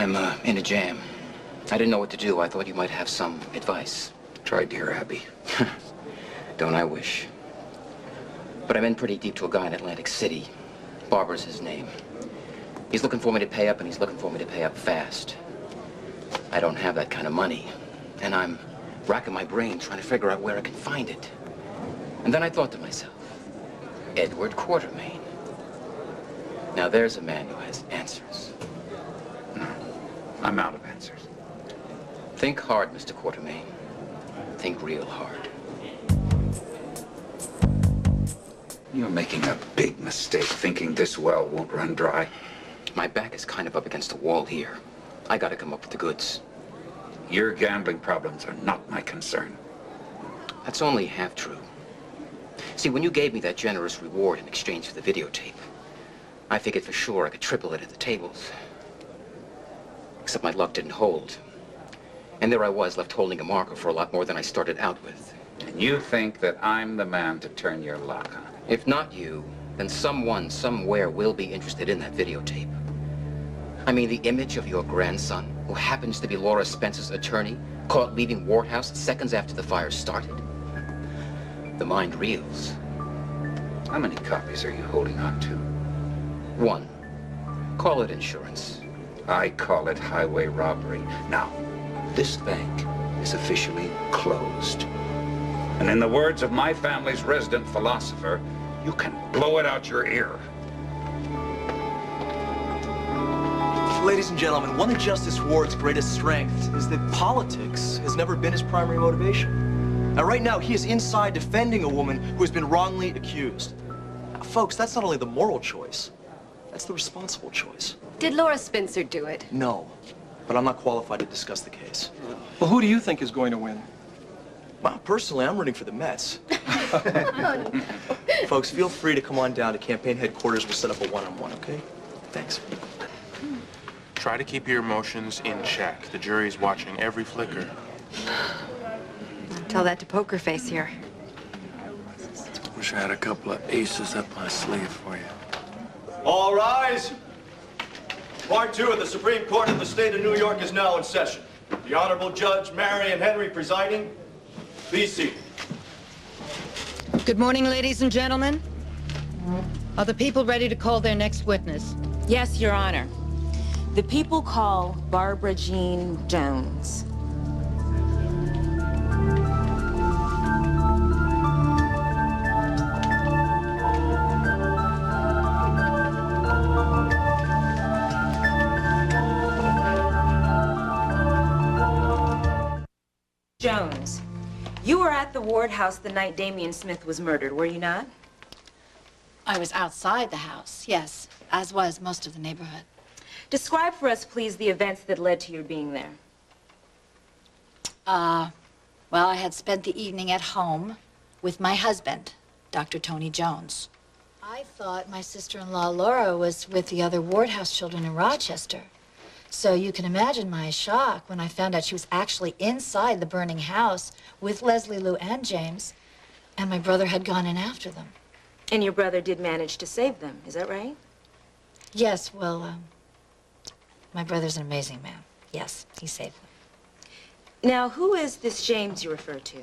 I'm in a jam. I didn't know what to do. I thought you might have some advice. Try Dear Abby. Don't I wish. But I'm in pretty deep to a guy in Atlantic City. Barber's his name. He's looking for me to pay up, and he's looking for me to pay up fast. I don't have that kind of money. And I'm racking my brain trying to figure out where I can find it. And then I thought to myself, Edward Quartermain. Now there's a man who has answers. No, I'm out of answers. Think hard, Mr. Quartermain. Think real hard. You're making a big mistake thinking this well won't run dry. My back is kind of up against the wall here. I gotta come up with the goods. Your gambling problems are not my concern. That's only half true. See, when you gave me that generous reward in exchange for the videotape, I figured for sure I could triple it at the tables. Except my luck didn't hold. And there I was, left holding a marker for a lot more than I started out with. And you think that I'm the man to turn your luck, huh? If not you, then someone, somewhere will be interested in that videotape. I mean, the image of your grandson, who happens to be Laura Spencer's attorney, caught leaving Ward House seconds after the fire started. The mind reels. How many copies are you holding on to? One. Call it insurance. I call it highway robbery. Now, this bank is officially closed. And in the words of my family's resident philosopher, you can blow it out your ear. Ladies and gentlemen, one of Justice Ward's greatest strengths is that politics has never been his primary motivation. Now, right now, he is inside defending a woman who has been wrongly accused. Now, folks, that's not only the moral choice, that's the responsible choice. Did Laura Spencer do it? No, but I'm not qualified to discuss the case. Well, who do you think is going to win? Well, personally, I'm rooting for the Mets. Folks, feel free to come on down to campaign headquarters. We'll set up a one-on-one, okay? Thanks. Try to keep your emotions in check. The jury's watching every flicker. Tell that to Poker Face here. Wish I had a couple of aces up my sleeve for you. All rise. Part 2 of the Supreme Court of the State of New York is now in session. The Honorable Judge Marion Henry presiding. Please seat. Good morning, ladies and gentlemen. Are the people ready to call their next witness? Yes, Your Honor. The people call Barbara Jean Jones. Jones, you were at the Ward House the night Damian Smith was murdered, were you not? I was outside the house, yes, as was most of the neighborhood. Describe for us, please, the events that led to your being there. Well, I had spent the evening at home with my husband, Dr. Tony Jones. I thought my sister-in-law Laura was with the other Ward House children in Rochester. So you can imagine my shock when I found out she was actually inside the burning house with Leslie Lou and James, and my brother had gone in after them. And your brother did manage to save them, is that right? Yes, well, my brother's an amazing man. Yes, he saved them. Now, who is this James you refer to?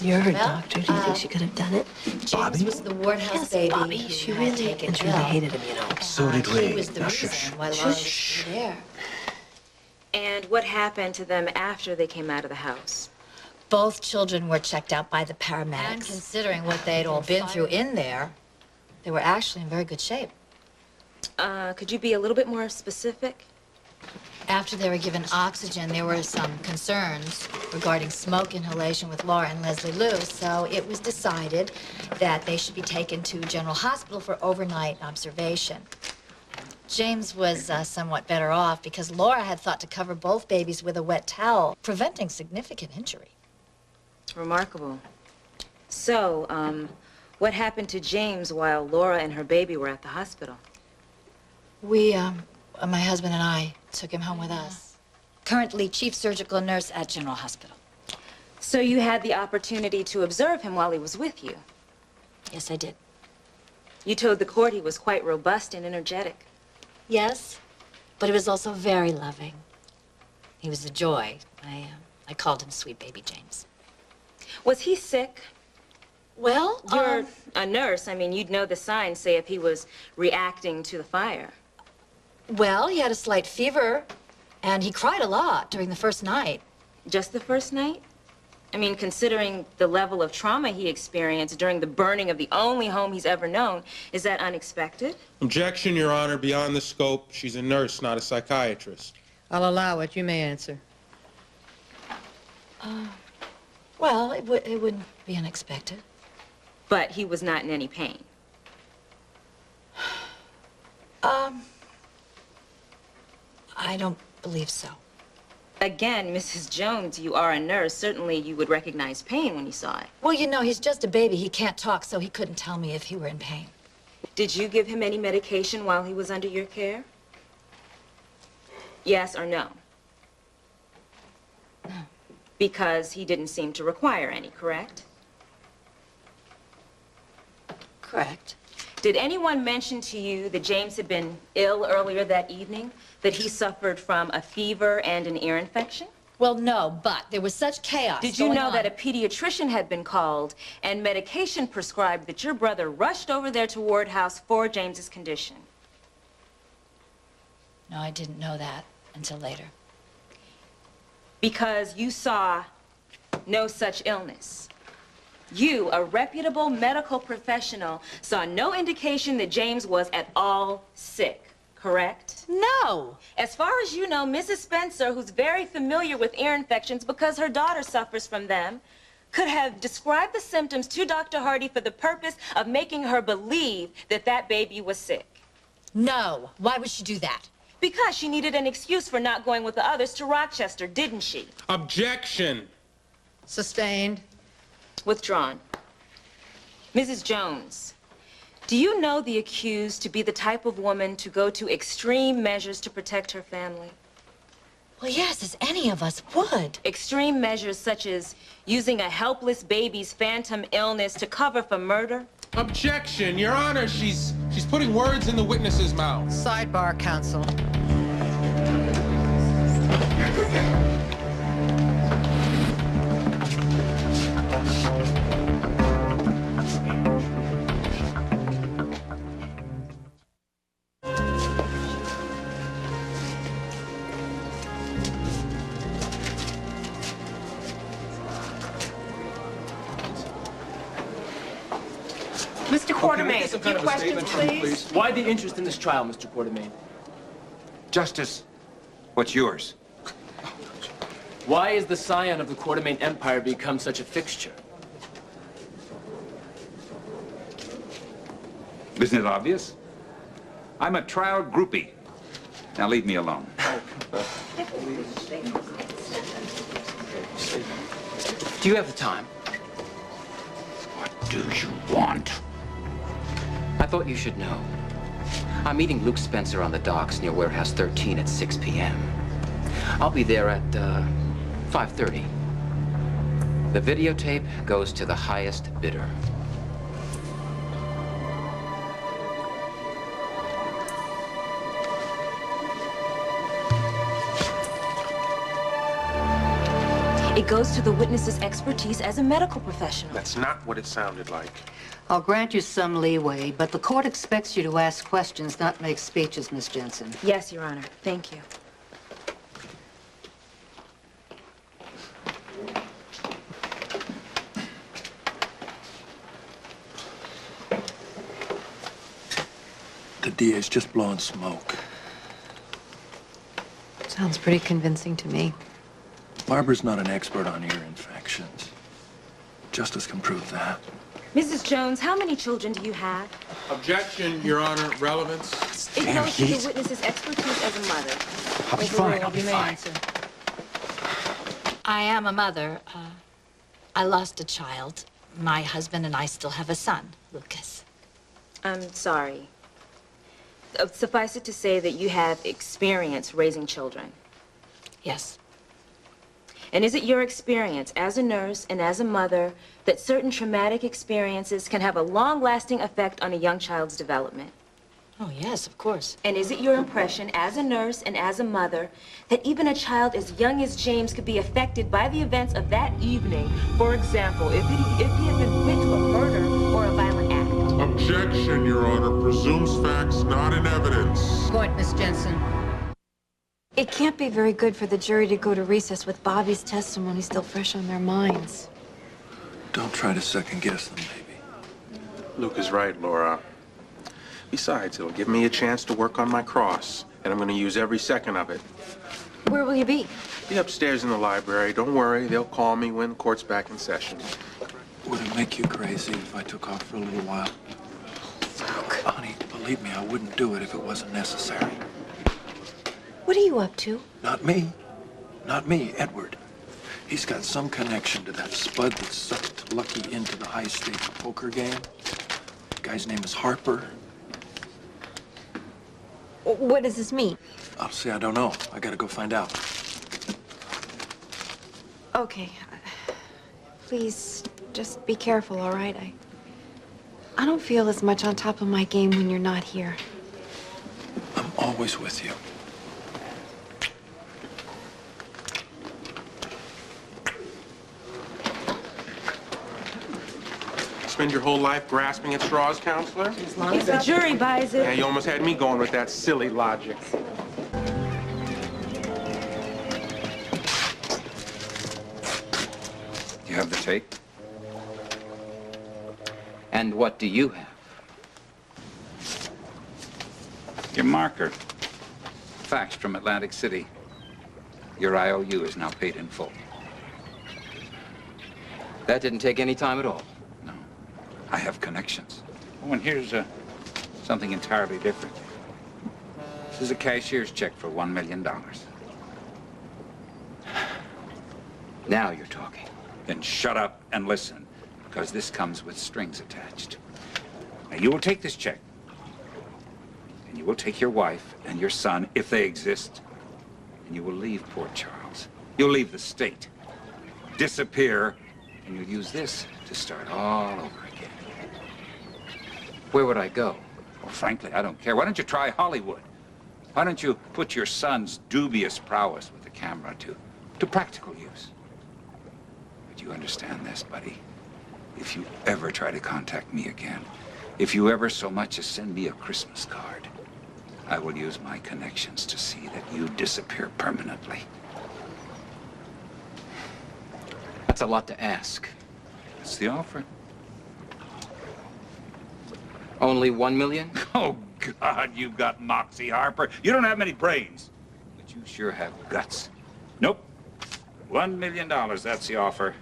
You're her Well, doctor. Do you think she could have done it? James was the Ward House baby. Bobby, who she had really taken and truly ill. hated him, you know. So did we. He was the reason why Laura was there. And what happened to them after they came out of the house? Both children were checked out by the paramedics. And considering what they'd all been through in there, they were actually in very good shape. Could you be a little bit more specific? After they were given oxygen, there were some concerns regarding smoke inhalation with Laura and Leslie Lou, so it was decided that they should be taken to General Hospital for overnight observation. James was somewhat better off because Laura had thought to cover both babies with a wet towel, preventing significant injury. Remarkable. So, what happened to James while Laura and her baby were at the hospital? We, my husband and I took him home with us. Currently chief surgical nurse at General Hospital. So you had the opportunity to observe him while he was with you? Yes, I did. You told the court he was quite robust and energetic. Yes, But he was also very loving. He was a joy. I called him Sweet Baby James. Was he sick? Well, You're a nurse. I mean, you'd know the signs, say, if he was reacting to the fire. well, he had a slight fever, and he cried a lot during the first night. Just the first night? I mean, considering the level of trauma he experienced during the burning of the only home he's ever known, is that unexpected? Objection, Your Honor. Beyond the scope. She's a nurse, not a psychiatrist. I'll allow it. You may answer. Well, it wouldn't be unexpected. But he was not in any pain. I don't believe so. Again, Mrs. Jones, you are a nurse. Certainly you would recognize pain when you saw it. Well, you know, he's just a baby. He can't talk, so he couldn't tell me if he were in pain. Did you give him any medication while he was under your care? Yes or no? No. Because he didn't seem to require any, correct? Correct. Did anyone mention to you that James had been ill earlier that evening? That he suffered from a fever and an ear infection? Well, no, but there was such chaos. Did you know that a pediatrician had been called and medication prescribed that your brother rushed over there to Ward House for James's condition? No, I didn't know that until later. Because you saw no such illness. You, a reputable medical professional, saw no indication that James was at all sick, correct? No. As far as you know, Mrs. Spencer, who's very familiar with ear infections because her daughter suffers from them, could have described the symptoms to Dr. Hardy for the purpose of making her believe that that baby was sick. No. Why would she do that? Because she needed an excuse for not going with the others to Rochester, didn't she? Objection. Sustained. Withdrawn. Mrs. Jones, do you know the accused to be the type of woman to go to extreme measures to protect her family? Well, yes, as any of us would. Extreme measures such as using a helpless baby's phantom illness to cover for murder? Objection, Your Honor. She's putting words in the witness's mouth. Sidebar, counsel. Mr. Quartermain, a few questions, please. Why the interest in this trial, Mr. Quartermain? Justice, what's yours? Why has the scion of the Quartermain Empire become such a fixture? Isn't it obvious? I'm a trial groupie. Now leave me alone. Do you have the time? What do you want? I thought you should know. I'm meeting Luke Spencer on the docks near Warehouse 13 at 6 p.m. I'll be there at 5:30. The videotape goes to the highest bidder. It goes to the witness's expertise as a medical professional. That's not what it sounded like. I'll grant you some leeway, but the court expects you to ask questions, not make speeches, Miss Jensen. Yes, Your Honor. Thank you. The DA's just blowing smoke. Sounds pretty convincing to me. Barbara's not an expert on ear infections. Justice can prove that. Mrs. Jones, how many children do you have? Objection, Your Honor. Relevance. It goes to the witness's expertise as a mother. I'll be fine, I'll be You may fine. answer. I am a mother. I lost a child. My husband and I still have a son, Lucas. I'm sorry. Suffice it to say that you have experience raising children. Yes. And is it your experience as a nurse and as a mother that certain traumatic experiences can have a long-lasting effect on a young child's development? Oh, yes, of course. And is it your impression, as a nurse and as a mother, that even a child as young as James could be affected by the events of that evening? For example, if he had been put to a murder or a violent act? Objection, Your Honor. Presumes facts not in evidence. Point, Miss Jensen. It can't be very good for the jury to go to recess with Bobby's testimony still fresh on their minds. Don't try to second-guess them, baby. Luke is right, Laura. Besides, it'll give me a chance to work on my cross, and I'm going to use every second of it. Where will you be? Be upstairs in the library. Don't worry, they'll call me when court's back in session. Would it make you crazy if I took off for a little while? Luke. Honey, believe me, I wouldn't do it if it wasn't necessary. What are you up to? Not me. Not me, Edward. He's got some connection to that spud that sucked Lucky into the high-stakes poker game. The guy's name is Harper. What does this mean? Honestly, I don't know. I gotta go find out. Okay. Please, just be careful, all right? I don't feel as much on top of my game when you're not here. I'm always with you. Spend your whole life grasping at straws, counselor? As long as the jury buys it. Yeah, you almost had me going with that silly logic. You have the tape? And what do you have? Your marker. Fax from Atlantic City. Your IOU is now paid in full. That didn't take any time at all. No. I have connections. Oh, and here's something entirely different. This is a cashier's check for $1 million. Now you're talking. Then shut up and listen, because this comes with strings attached. Now, you will take this check, and you will take your wife and your son, if they exist, and you will leave Port Charles. You'll leave the state, disappear, and you'll use this to start all over again. Where would I go? Well, frankly, I don't care. Why don't you try Hollywood? Why don't you put your son's dubious prowess with the camera to practical use? But you understand this, buddy? If you ever try to contact me again, if you ever so much as send me a Christmas card, I will use my connections to see that you disappear permanently. That's a lot to ask. That's the offer. Only $1 million? Oh, God, you've got moxie, Harper. You don't have many brains, but you sure have guts. Nope. $1 million, that's the offer.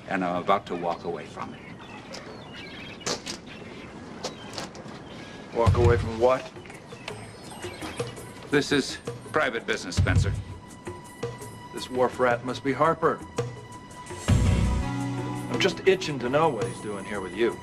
And I'm about to walk away from it. Walk away from what? This is private business, Spencer. This wharf rat must be Harper. I'm just itching to know what he's doing here with you.